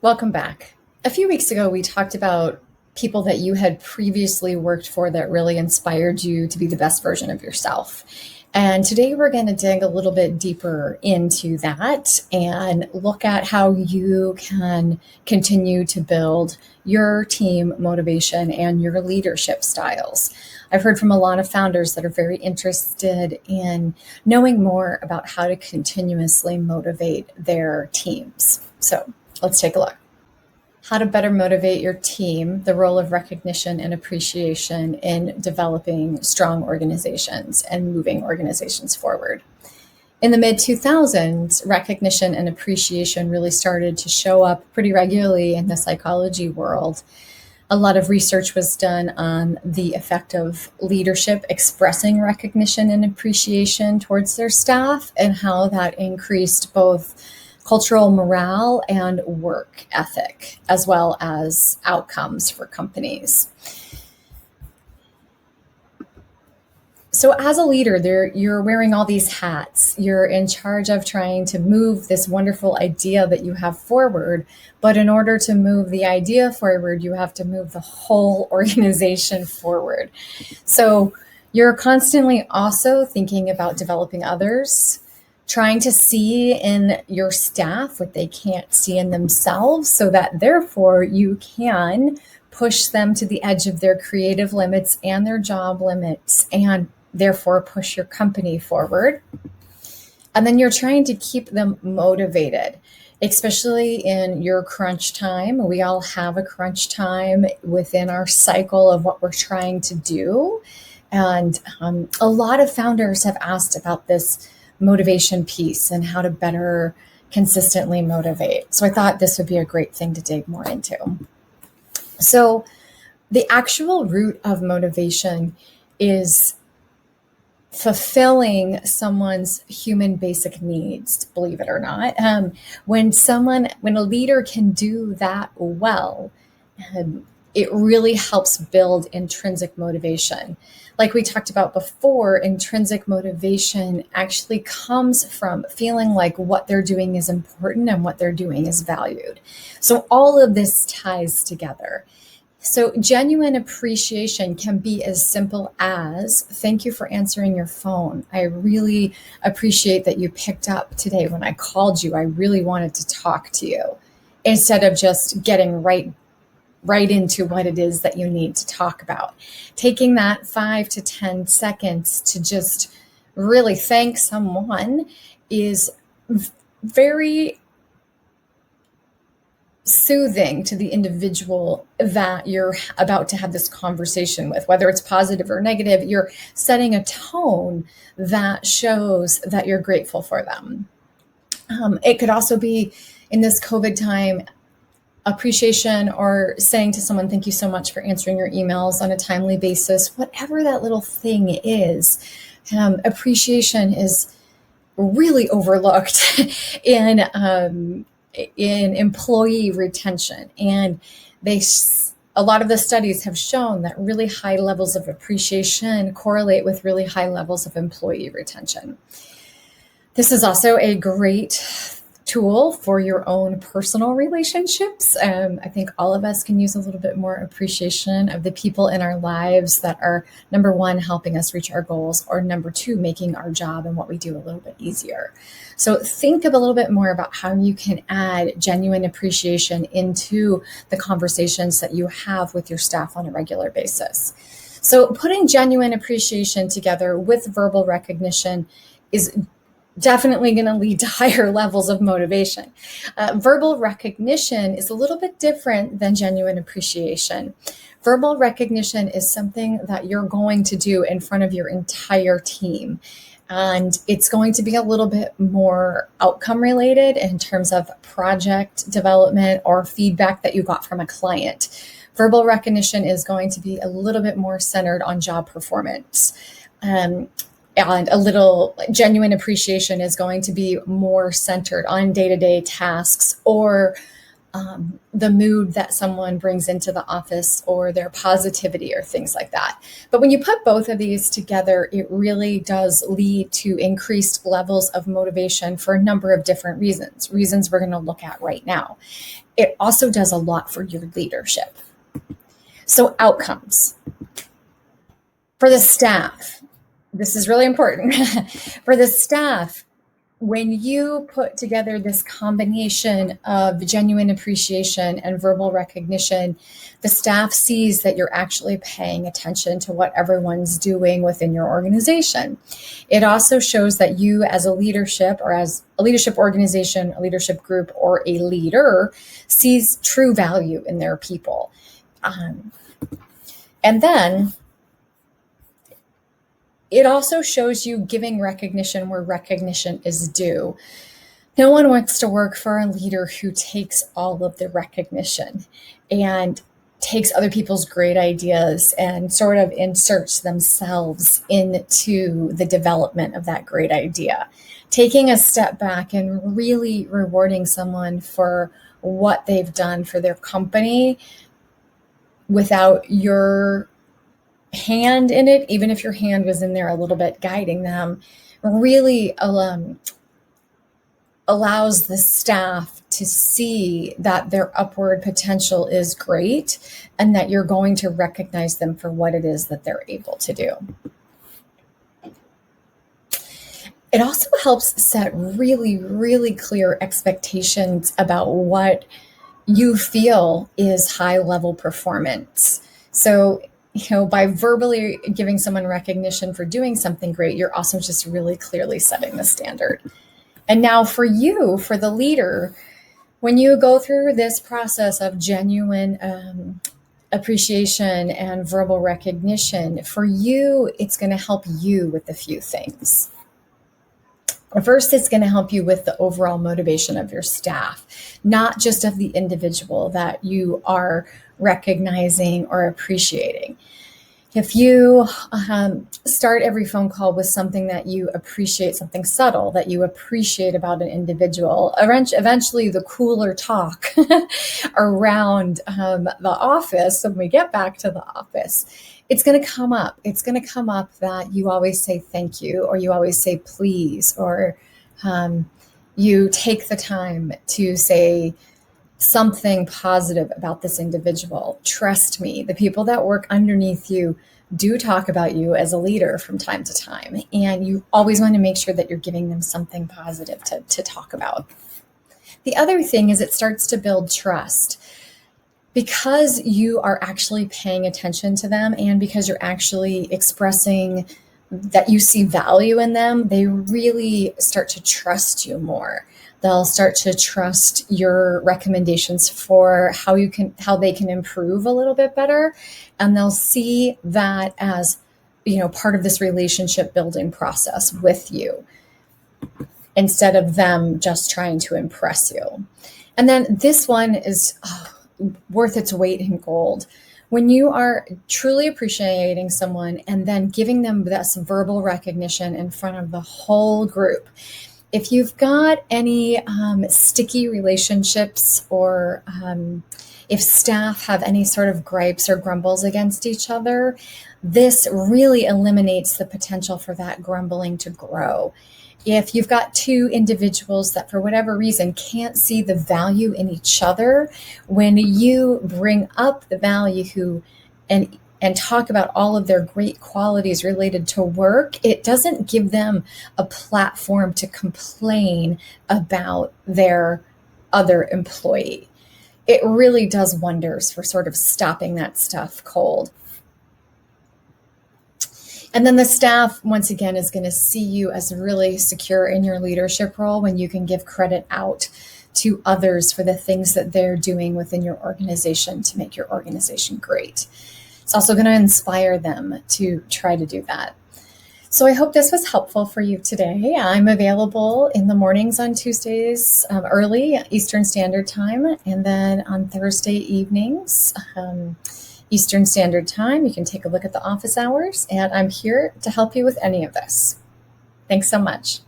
Welcome back. A few weeks ago, we talked about people that you had previously worked for that really inspired you to be the best version of yourself. And today, we're going to dig a little bit deeper into that and look at how you can continue to build your team motivation and your leadership styles. I've heard from a lot of founders that are very interested in knowing more about how to continuously motivate their teams. So, let's take a look. How to better motivate your team, the role of recognition and appreciation in developing strong organizations and moving organizations forward. In the mid 2000s, recognition and appreciation really started to show up pretty regularly in the psychology world. A lot of research was done on the effect of leadership expressing recognition and appreciation towards their staff and how that increased both cultural morale and work ethic, as well as outcomes for companies. So, as a leader, you're wearing all these hats. You're in charge of trying to move this wonderful idea that you have forward. But in order to move the idea forward, you have to move the whole organization forward. So, you're constantly also thinking about developing others, trying to see in your staff what they can't see in themselves, so that therefore you can push them to the edge of their creative limits and their job limits, and therefore push your company forward. And then you're trying to keep them motivated, especially in your crunch time. We all have a crunch time within our cycle of what we're trying to do. And a lot of founders have asked about this motivation piece and how to better consistently motivate. So I thought this would be a great thing to dig more into. So the actual root of motivation is fulfilling someone's human basic needs, believe it or not. When a leader can do that well, it really helps build intrinsic motivation. Like we talked about before, intrinsic motivation actually comes from feeling like what they're doing is important and what they're doing is valued. So all of this ties together. So genuine appreciation can be as simple as, thank you for answering your phone. I really appreciate that you picked up today when I called you. I really wanted to talk to you, instead of just getting right into what it is that you need to talk about. Taking that 5 to 10 seconds to just really thank someone is very soothing to the individual that you're about to have this conversation with. Whether it's positive or negative, you're setting a tone that shows that you're grateful for them. It could also be, in this COVID time, appreciation or saying to someone, thank you so much for answering your emails on a timely basis. Whatever that little thing is, appreciation is really overlooked in employee retention. And a lot of the studies have shown that really high levels of appreciation correlate with really high levels of employee retention. This is also a great tool for your own personal relationships. I think all of us can use a little bit more appreciation of the people in our lives that are, number one, helping us reach our goals, or number two, making our job and what we do a little bit easier. So think a little bit more about how you can add genuine appreciation into the conversations that you have with your staff on a regular basis. So putting genuine appreciation together with verbal recognition is definitely going to lead to higher levels of motivation. Verbal recognition is a little bit different than genuine appreciation. Verbal recognition is something that you're going to do in front of your entire team. And it's going to be a little bit more outcome related in terms of project development or feedback that you got from a client. Verbal recognition is going to be a little bit more centered on job performance. And a little genuine appreciation is going to be more centered on day-to-day tasks or the mood that someone brings into the office or their positivity or things like that. But when you put both of these together, it really does lead to increased levels of motivation for a number of different reasons we're going to look at right now. It also does a lot for your leadership. So outcomes. For the staff, this is really important. For the staff, when you put together this combination of genuine appreciation and verbal recognition, the staff sees that you're actually paying attention to what everyone's doing within your organization. It also shows that you as a leadership or as a leadership organization, a leadership group, or a leader sees true value in their people. And then it also shows you giving recognition where recognition is due. No one wants to work for a leader who takes all of the recognition and takes other people's great ideas and sort of inserts themselves into the development of that great idea. Taking a step back and really rewarding someone for what they've done for their company without your hand in it, even if your hand was in there a little bit guiding them, really allows the staff to see that their upward potential is great and that you're going to recognize them for what it is that they're able to do. It also helps set really, really clear expectations about what you feel is high-level performance. So, by verbally giving someone recognition for doing something great, you're also just really clearly setting the standard. And now for you, for the leader, when you go through this process of genuine appreciation and verbal recognition, for you, it's going to help you with a few things. First, it's going to help you with the overall motivation of your staff, not just of the individual that you are recognizing or appreciating. If you start every phone call with something that you appreciate, something subtle that you appreciate about an individual, eventually the cooler talk around the office, when we get back to the office, it's going to come up. It's going to come up that you always say thank you, or you always say please, or you take the time to say something positive about this individual. Trust me, the people that work underneath you do talk about you as a leader from time to time, and you always want to make sure that you're giving them something positive to talk about. The other thing is it starts to build trust. Because you are actually paying attention to them and because you're actually expressing that you see value in them, they really start to trust you more. They'll start to trust your recommendations for how they can improve a little bit better. And they'll see that as, part of this relationship building process with you, instead of them just trying to impress you. And then this one is worth its weight in gold. When you are truly appreciating someone and then giving them this verbal recognition in front of the whole group, if you've got any sticky relationships, or if staff have any sort of gripes or grumbles against each other, this really eliminates the potential for that grumbling to grow. If you've got two individuals that for whatever reason can't see the value in each other, when you bring up the value and talk about all of their great qualities related to work, it doesn't give them a platform to complain about their other employee. It really does wonders for sort of stopping that stuff cold. And then the staff, once again, is going to see you as really secure in your leadership role when you can give credit out to others for the things that they're doing within your organization to make your organization great. It's also going to inspire them to try to do that. So I hope this was helpful for you today. I'm available in the mornings on Tuesdays, early Eastern Standard Time, and then on Thursday evenings, Eastern Standard Time. You can take a look at the office hours, and I'm here to help you with any of this. Thanks so much.